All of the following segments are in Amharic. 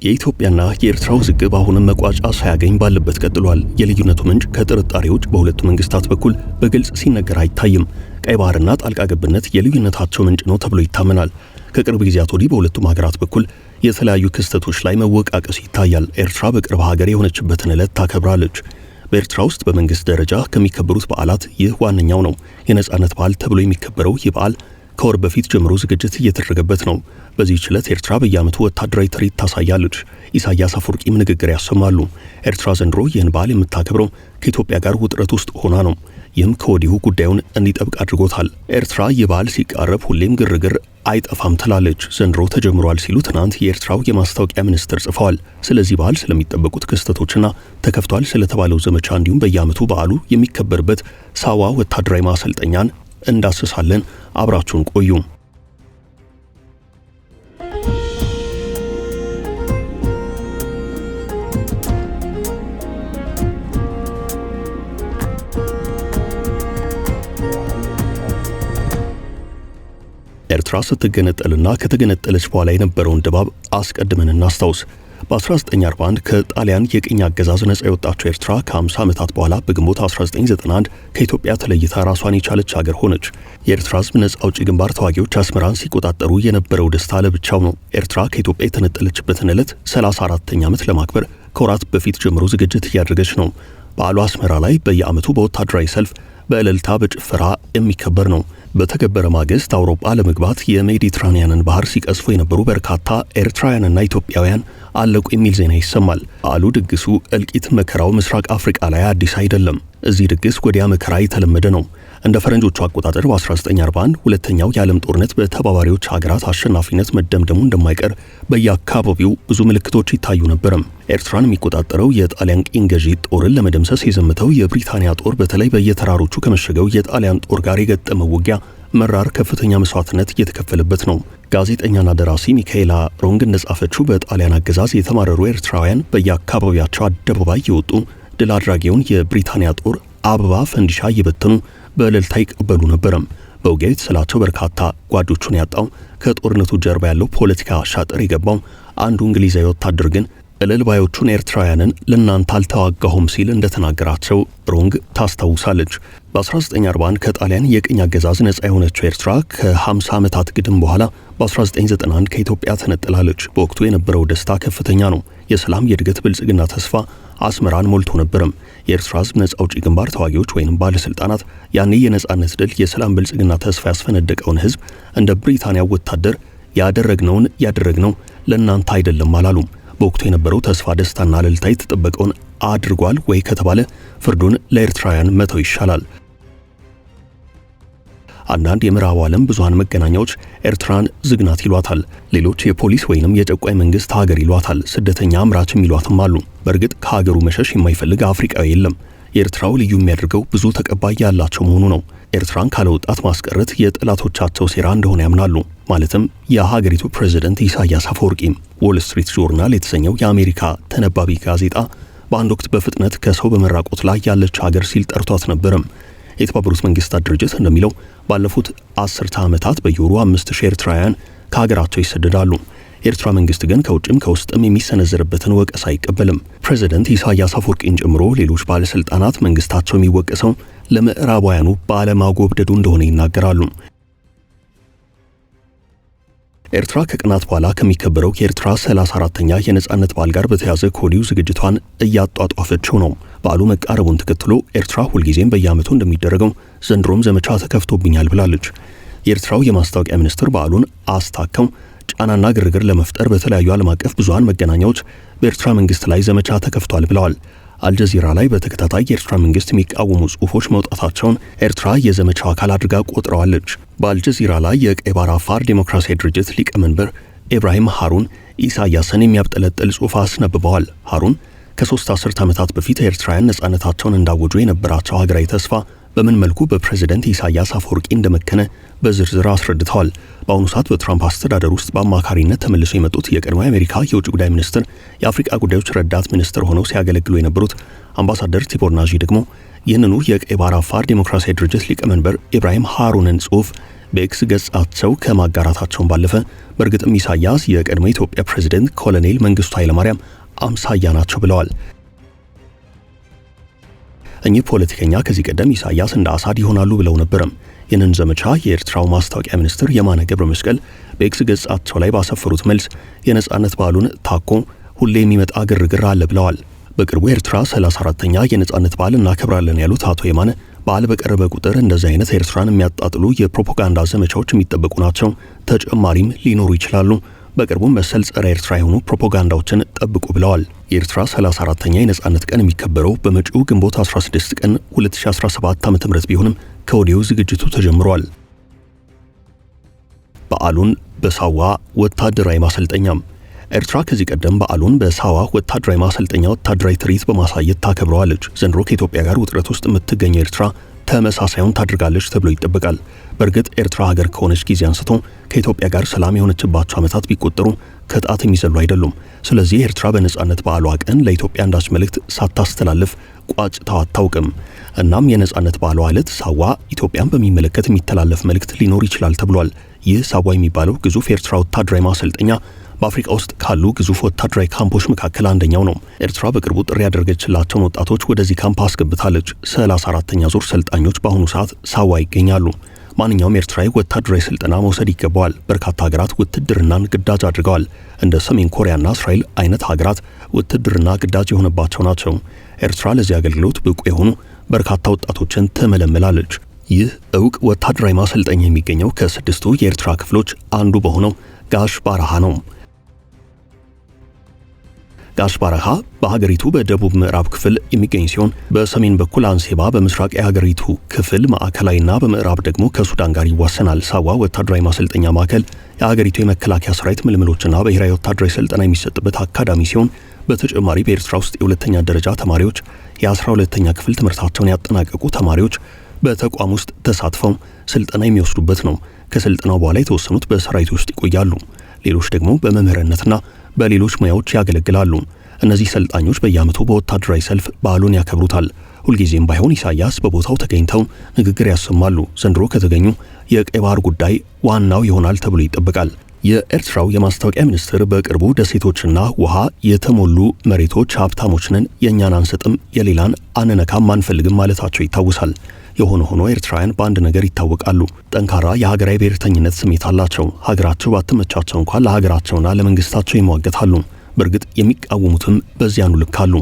የኢትዮጵያና የኤርትራ ውዝግብ አሁንም መቋጫ ሳያገኝ ባለበት ቀጥሏል። የልዩነቱ ምንጭ ከጥርጣሬዎች በሁለቱ መንግስታት በኩል በግልጽ ሲነገር አይታይም። ቀይ ባህርና ጣልቃ ገብነት የልዩነታቸው ምንጭ ነው ተብሎ ይታመናል። ከቅርብ ጊዜያት ወዲህ በሁለቱም ሀገራት በኩል የተለያዩ ክስተቶች ላይ መወቃቀስ ይታያል። ኤርትራ በቅርብ ሀገር የሆነችበትን ዕለት ታከብራለች። በኤርትራ ውስጥ በመንግስት ደረጃ ከሚከበሩት በዓላት ይህ ዋነኛው ነው። የነጻነት በዓል ተብሎ የሚከበረው ይህ በዓል ከወር በፊት ጀምሮ ዝግጅት እየተደረገበት ነው። በዚህ ዕለት ኤርትራ በየዓመቱ ወታደራዊ ትርኢት ታሳያለች። ኢሳያስ አፈወርቂም ንግግር ያሰማሉ። ኤርትራ ዘንድሮ ይህን በዓል የምታከብረው ከኢትዮጵያ ጋር ውጥረት ውስጥ ሆና ነው። ይህም ከወዲሁ ጉዳዩን እንዲጠብቅ አድርጎታል። ኤርትራ ይህ በዓል ሲቃረብ ሁሌም ግርግር አይጠፋም ትላለች። ዘንድሮ ተጀምሯል ሲሉ ትናንት የኤርትራው የማስታወቂያ ሚኒስትር ጽፈዋል። ስለዚህ በዓል ስለሚጠበቁት ክስተቶችና ተከፍቷል ስለተባለው ዘመቻ እንዲሁም በየዓመቱ በዓሉ የሚከበርበት ሳዋ ወታደራዊ ማሰልጠኛን እንዳስሳለን። አብራችሁን ቆዩ። ኤርትራ ስትገነጠልና ከተገነጠለች በኋላ የነበረውን ድባብ አስቀድመን እናስታውስ። በ1941 ከጣሊያን የቅኝ አገዛዝ ነጻ የወጣችው ኤርትራ ከ50 ዓመታት በኋላ በግንቦት 1991 ከኢትዮጵያ ተለይታ ራሷን የቻለች ሀገር ሆነች። የኤርትራ ሕዝብ ነጻ አውጪ ግንባር ተዋጊዎች አስመራን ሲቆጣጠሩ የነበረው ደስታ ለብቻው ነው። ኤርትራ ከኢትዮጵያ የተነጠለችበትን ዕለት 34ኛ ዓመት ለማክበር ከወራት በፊት ጀምሮ ዝግጅት እያደረገች ነው። በዓሉ አስመራ ላይ በየዓመቱ በወታደራዊ ሰልፍ በእልልታ በጭፈራ የሚከበር ነው። በተከበረ ማግስት አውሮፓ ለመግባት የሜዲትራኒያንን ባህር ሲቀስፉ የነበሩ በርካታ ኤርትራውያንና ኢትዮጵያውያን አለቁ የሚል ዜና ይሰማል። በዓሉ ድግሱ፣ እልቂት፣ መከራው ምስራቅ አፍሪካ ላይ አዲስ አይደለም። እዚህ ድግስ ወዲያ መከራ የተለመደ ነው። እንደ ፈረንጆቹ አቆጣጠር በ1941 ሁለተኛው የዓለም ጦርነት በተባባሪዎች ሀገራት አሸናፊነት መደምደሙ እንደማይቀር በየአካባቢው ብዙ ምልክቶች ይታዩ ነበርም። ኤርትራን የሚቆጣጠረው የጣሊያን ቅኝ ገዢ ጦርን ለመደምሰስ የዘመተው የብሪታንያ ጦር በተለይ በየተራሮቹ ከመሸገው የጣሊያን ጦር ጋር የገጠመው ውጊያ መራር ከፍተኛ መስዋዕትነት እየተከፈለበት ነው። ጋዜጠኛና ደራሲ ሚካኤላ ሮንግ እንደጻፈችው በጣሊያን አገዛዝ የተማረሩ ኤርትራውያን በየአካባቢያቸው አደባባይ የወጡ ድል አድራጊውን የብሪታንያ ጦር አበባ ፈንዲሻ እየበተኑ በእልልታ ይቀበሉ ነበርም። በውጊያው የተሰላቸው በርካታ ጓዶቹን ያጣው ከጦርነቱ ጀርባ ያለው ፖለቲካ ሻጥር የገባው አንዱ እንግሊዛዊ ወታደር ግን እልል ባዮቹን ኤርትራውያንን ለናንተ አልተዋጋሁም ሲል እንደተናገራቸው ሮንግ ታስታውሳለች። በ1941 ከጣሊያን የቅኝ አገዛዝ ነጻ የሆነችው ኤርትራ ከ50 ዓመታት ግድም በኋላ በ1991 ከኢትዮጵያ ተነጥላለች። በወቅቱ የነበረው ደስታ ከፍተኛ ነው። የሰላም የእድገት ብልጽግና ተስፋ አስመራን ሞልቶ ነበርም። የኤርትራ ሕዝብ ነጻ አውጪ ግንባር ተዋጊዎች ወይንም ባለስልጣናት ያኔ የነጻነት ድል የሰላም ብልጽግና ተስፋ ያስፈነደቀውን ሕዝብ እንደ ብሪታንያ ወታደር ያደረግነው ለናንተ አይደለም አላሉም። በወቅቱ የነበረው ተስፋ፣ ደስታና እልልታ የተጠበቀውን አድርጓል ወይ ከተባለ ፍርዱን ለኤርትራውያን መተው ይሻላል። አንዳንድ የምዕራቡ ዓለም ብዙሃን መገናኛዎች ኤርትራን ዝግናት ይሏታል። ሌሎች የፖሊስ ወይንም የጨቋይ መንግስት ሀገር ይሏታል። ስደተኛ አምራችም ይሏትም አሉ። በእርግጥ ከሀገሩ መሸሽ የማይፈልግ አፍሪካዊ የለም። የኤርትራው ልዩ የሚያደርገው ብዙ ተቀባይ ያላቸው መሆኑ ነው። ኤርትራን ካለወጣት ማስቀረት የጠላቶቻቸው ሴራ እንደሆነ ያምናሉ። ማለትም የሀገሪቱ ፕሬዝዳንት ኢሳያስ አፈወርቂም። ዎል ስትሪት ጆርናል የተሰኘው የአሜሪካ ተነባቢ ጋዜጣ በአንድ ወቅት በፍጥነት ከሰው በመራቆት ላይ ያለች ሀገር ሲል ጠርቷት ነበርም። የተባበሩት መንግስታት ድርጅት እንደሚለው ባለፉት 10 ዓመታት በየወሩ 5000 ኤርትራውያን ከሀገራቸው ይሰደዳሉ። የኤርትራ መንግስት ግን ከውጭም ከውስጥም የሚሰነዘርበትን ወቀሳ አይቀበልም። ፕሬዝዳንት ኢሳያስ አፈወርቂን ጨምሮ ሌሎች ባለስልጣናት መንግስታቸው የሚወቀሰው ለምዕራባውያኑ ባለማጎብደዱ እንደሆነ ይናገራሉ። ኤርትራ ከቀናት በኋላ ከሚከበረው የኤርትራ 34ኛ የነጻነት በዓል ጋር በተያያዘ ከወዲሁ ዝግጅቷን እያጧጧፈችው ነው። በዓሉ መቃረቡን ተከትሎ ኤርትራ ሁልጊዜም በየዓመቱ እንደሚደረገው ዘንድሮም ዘመቻ ተከፍቶብኛል ብላለች። የኤርትራው የማስታወቂያ ሚኒስትር በዓሉን አስታከው ጫናና ግርግር ለመፍጠር በተለያዩ ዓለም አቀፍ ብዙሃን መገናኛዎች በኤርትራ መንግስት ላይ ዘመቻ ተከፍቷል ብለዋል። አልጀዚራ ላይ በተከታታይ የኤርትራ መንግስት የሚቃወሙ ጽሑፎች መውጣታቸውን ኤርትራ የዘመቻው አካል አድርጋ ቆጥረዋለች። በአልጀዚራ ላይ የቀይ ባህር አፋር ዴሞክራሲያዊ ድርጅት ሊቀመንበር ኢብራሂም ሃሩን ኢሳያስን የሚያብጠለጥል ጽሑፍ አስነብበዋል። ሃሩን ከ3 አስርት ዓመታት በፊት ኤርትራውያን ነጻነታቸውን እንዳወጁ የነበራቸው ሀገራዊ ተስፋ በምን መልኩ በፕሬዝዳንት ኢሳያስ አፈወርቂ እንደመከነ በዝርዝር አስረድተዋል። በአሁኑ ሰዓት በትራምፕ አስተዳደር ውስጥ በአማካሪነት ተመልሰው የመጡት የቀድሞ የአሜሪካ የውጭ ጉዳይ ሚኒስትር የአፍሪካ ጉዳዮች ረዳት ሚኒስትር ሆነው ሲያገለግሉ የነበሩት አምባሳደር ቲቦር ናጂ ደግሞ ይህንኑ የቀይ ባህር አፋር ዴሞክራሲያዊ ድርጅት ሊቀመንበር ኢብራሂም ሃሩንን ጽሑፍ በኤክስ ገጻቸው ከማጋራታቸውን ባለፈ በእርግጥም ኢሳያስ የቀድሞ ኢትዮጵያ ፕሬዝዳንት ኮሎኔል መንግስቱ ኃይለማርያም አምሳያ ናቸው ብለዋል። እኚህ ፖለቲከኛ ከዚህ ቀደም ኢሳያስ እንደ አሳድ ይሆናሉ ብለው ነበርም። ይህንን ዘመቻ የኤርትራው ማስታወቂያ ሚኒስትር የማነ ገብረ መስቀል በኤክስ ገጻቸው ላይ ባሰፈሩት መልስ የነጻነት በዓሉን ታኮ ሁሌ የሚመጣ ግርግር አለ ብለዋል። በቅርቡ ኤርትራ 34ኛ የነጻነት በዓል እናከብራለን ያሉት አቶ የማነ በዓል በቀረበ ቁጥር እንደዚህ አይነት ኤርትራን የሚያጣጥሉ የፕሮፓጋንዳ ዘመቻዎች የሚጠበቁ ናቸው፣ ተጨማሪም ሊኖሩ ይችላሉ። በቅርቡ መሰል ጸረ ኤርትራ የሆኑ ፕሮፓጋንዳዎችን ጠብቁ ብለዋል። የኤርትራ 34ኛ የነጻነት ቀን የሚከበረው በመጪው ግንቦት 16 ቀን 2017 ዓ.ም ቢሆንም ከወዲሁ ዝግጅቱ ተጀምሯል። በዓሉን በሳዋ ወታደራዊ ማሰልጠኛም ኤርትራ ከዚህ ቀደም በዓሉን በሳዋ ወታደራዊ ማሰልጠኛ ወታደራዊ ትርኢት በማሳየት ታከብረዋለች። ዘንድሮ ከኢትዮጵያ ጋር ውጥረት ውስጥ የምትገኘው ኤርትራ ተመሳሳዩን ታድርጋለች ተብሎ ይጠበቃል። በእርግጥ ኤርትራ ሀገር ከሆነች ጊዜ አንስቶ ከኢትዮጵያ ጋር ሰላም የሆነችባቸው ዓመታት ቢቆጠሩ ከጣት የሚዘሉ አይደሉም። ስለዚህ ኤርትራ በነጻነት በዓሏ ቀን ለኢትዮጵያ አንዳች መልእክት ሳታስተላልፍ ቋጭታው አታውቅም። እናም የነጻነት በዓሏ ዕለት ሳዋ ኢትዮጵያን በሚመለከት የሚተላለፍ መልእክት ሊኖር ይችላል ተብሏል። ይህ ሳዋ የሚባለው ግዙፍ ኤርትራ ወታደራዊ ማሰልጠኛ በአፍሪካ ውስጥ ካሉ ግዙፍ ወታደራዊ ካምፖች መካከል አንደኛው ነው። ኤርትራ በቅርቡ ጥሪ ያደረገችላቸውን ወጣቶች ወደዚህ ካምፕ አስገብታለች። 34ኛ ዙር ሰልጣኞች በአሁኑ ሰዓት ሳዋ ይገኛሉ። ማንኛውም ኤርትራዊ ወታደራዊ ስልጠና መውሰድ ይገባዋል። በርካታ ሀገራት ውትድርናን ግዳጅ አድርገዋል። እንደ ሰሜን ኮሪያና እስራኤል አይነት ሀገራት ውትድርና ግዳጅ የሆነባቸው ናቸው። ኤርትራ ለዚህ አገልግሎት ብቁ የሆኑ በርካታ ወጣቶችን ትመለምላለች። ይህ እውቅ ወታደራዊ ማሰልጠኛ የሚገኘው ከ6ቱ የኤርትራ ክፍሎች አንዱ በሆነው ጋሽ ባርሃ ነው። ጋሽ ባርሃ በሀገሪቱ በደቡብ ምዕራብ ክፍል የሚገኝ ሲሆን በሰሜን በኩል አንሴባ፣ በምስራቅ የሀገሪቱ ክፍል ማዕከላዊና በምዕራብ ደግሞ ከሱዳን ጋር ይዋሰናል። ሳዋ ወታደራዊ ማሰልጠኛ ማዕከል የሀገሪቱ የመከላከያ ሰራዊት ምልምሎችና ብሔራዊ ወታደራዊ ስልጠና የሚሰጥበት አካዳሚ ሲሆን በተጨማሪ በኤርትራ ውስጥ የሁለተኛ ደረጃ ተማሪዎች፣ የ12ኛ ክፍል ትምህርታቸውን ያጠናቀቁ ተማሪዎች በተቋም ውስጥ ተሳትፈው ስልጠና የሚወስዱበት ነው። ከስልጠናው በኋላ የተወሰኑት በሰራዊት ውስጥ ይቆያሉ። ሌሎች ደግሞ በመምህርነትና በሌሎች ሙያዎች ያገለግላሉ። እነዚህ ሰልጣኞች በየዓመቱ በወታደራዊ ሰልፍ በዓሉን ያከብሩታል። ሁልጊዜም ባይሆን ኢሳያስ በቦታው ተገኝተው ንግግር ያሰማሉ። ዘንድሮ ከተገኙ የቀይ ባህር ጉዳይ ዋናው ይሆናል ተብሎ ይጠበቃል። የኤርትራው የማስታወቂያ ሚኒስትር በቅርቡ ደሴቶችና ውሃ የተሞሉ መሬቶች ሀብታሞች ነን፣ የእኛን አንሰጥም፣ የሌላን አንነካም፣ አንፈልግም ማለታቸው ይታወሳል። የሆነ ሆኖ ኤርትራውያን በአንድ ነገር ይታወቃሉ። ጠንካራ የሀገራዊ ብሔርተኝነት ስሜት አላቸው። ሀገራቸው ባትመቻቸው እንኳን ለሀገራቸውና ለመንግስታቸው ይሟገታሉ። በእርግጥ የሚቃወሙትም በዚያኑ ልክ አሉ።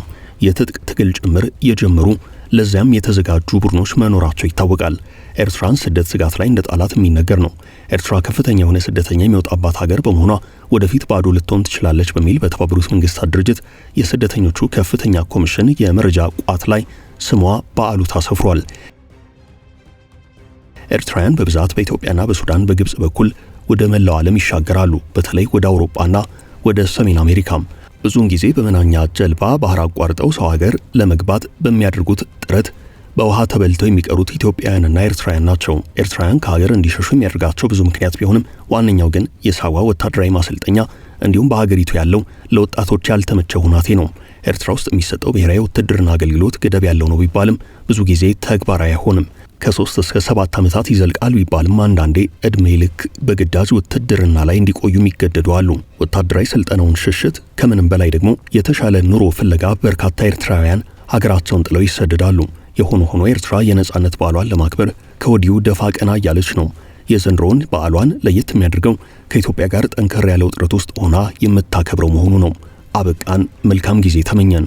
የትጥቅ ትግል ጭምር የጀመሩ ለዚያም የተዘጋጁ ቡድኖች መኖራቸው ይታወቃል። ኤርትራን ስደት ስጋት ላይ እንደ ጣላት የሚነገር ነው። ኤርትራ ከፍተኛ የሆነ ስደተኛ የሚወጣባት ሀገር በመሆኗ ወደፊት ባዶ ልትሆን ትችላለች በሚል በተባበሩት መንግስታት ድርጅት የስደተኞቹ ከፍተኛ ኮሚሽን የመረጃ ቋት ላይ ስሟ በአሉታ ሰፍሯል። ኤርትራውያን በብዛት በኢትዮጵያና በሱዳን በግብጽ በኩል ወደ መላው ዓለም ይሻገራሉ። በተለይ ወደ አውሮፓና ወደ ሰሜን አሜሪካም ብዙውን ጊዜ በመናኛ ጀልባ ባህር አቋርጠው ሰው ሀገር ለመግባት በሚያደርጉት ጥረት በውሃ ተበልተው የሚቀሩት ኢትዮጵያውያንና ኤርትራውያን ናቸው። ኤርትራውያን ከሀገር እንዲሸሹ የሚያደርጋቸው ብዙ ምክንያት ቢሆንም ዋነኛው ግን የሳዋ ወታደራዊ ማሰልጠኛ እንዲሁም በሀገሪቱ ያለው ለወጣቶች ያልተመቸ ሁናቴ ነው። ኤርትራ ውስጥ የሚሰጠው ብሔራዊ ውትድርና አገልግሎት ገደብ ያለው ነው ቢባልም ብዙ ጊዜ ተግባራዊ አይሆንም። ከ3 እስከ 7 ዓመታት ይዘልቃል ቢባልም አንዳንዴ እድሜ ልክ በግዳጅ ውትድርና ላይ እንዲቆዩ የሚገደዱ አሉ። ወታደራዊ ስልጠናውን ሽሽት፣ ከምንም በላይ ደግሞ የተሻለ ኑሮ ፍለጋ በርካታ ኤርትራውያን ሀገራቸውን ጥለው ይሰደዳሉ። የሆነ ሆኖ ኤርትራ የነጻነት በዓሏን ለማክበር ከወዲሁ ደፋ ቀና እያለች ነው። የዘንድሮውን በዓሏን ለየት የሚያደርገው ከኢትዮጵያ ጋር ጠንከር ያለ ውጥረት ውስጥ ሆና የምታከብረው መሆኑ ነው። አበቃን። መልካም ጊዜ ተመኘን።